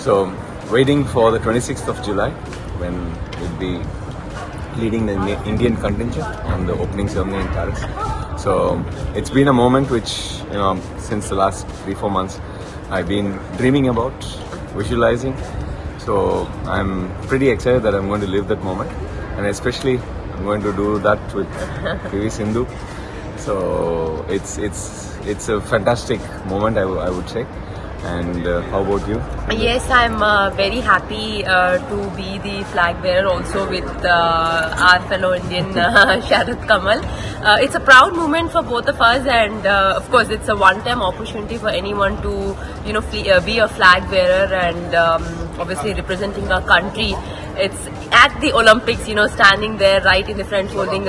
So waiting for the 26th of July when we'll be leading the Indian contingent on the opening ceremony in Paris. So it's been a moment which, since the last 3-4 months I've been dreaming about, visualizing. So I'm pretty excited that I'm going to live that moment, and especially I'm going to do that with PV Sindhu. So it's a fantastic moment, I would say. And how about you? Yes, I'm very happy to be the flag bearer also with our fellow Indian Sharath Kamal. It's a proud moment for both of us, and of course it's a one-time opportunity for anyone to be a flag bearer and obviously representing our country. It's at the Olympics, standing there right in the front holding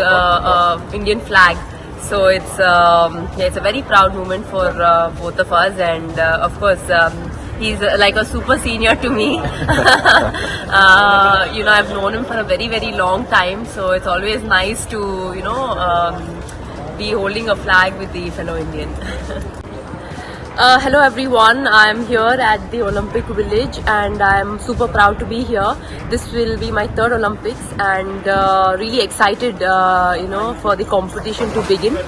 Indian flag. So it's a very proud moment for both of us, and of course he's like a super senior to me. I've known him for a very, very long time, so it's always nice to be holding a flag with the fellow Indian. Hello everyone, I'm here at the Olympic Village and I'm super proud to be here. This will be my third Olympics and really excited for the competition to begin.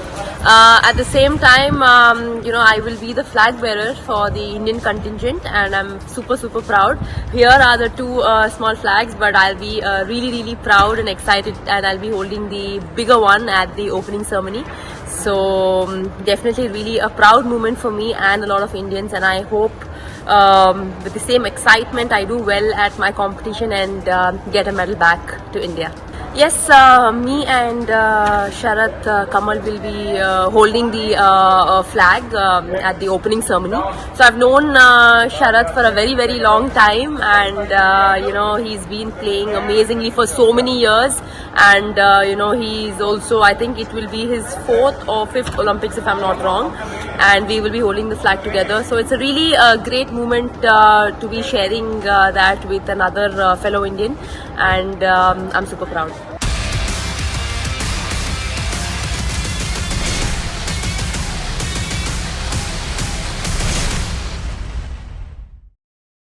At the same time, I will be the flag bearer for the Indian contingent and I'm super proud. Here are the two small flags, but I'll be really proud and excited, and I'll be holding the bigger one at the opening ceremony. So definitely really a proud moment for me and a lot of Indians, and I hope with the same excitement I do well at my competition and get a medal back to India. Yes, me and Sharath Kamal will be holding the flag at the opening ceremony. So I've known Sharath for a very long time, and he's been playing amazingly for so many years, and he's also, I think it will be his 4th or 5th Olympics if I'm not wrong, and we will be holding the flag together. So it's a really great moment to be sharing that with another fellow Indian, and I'm super proud.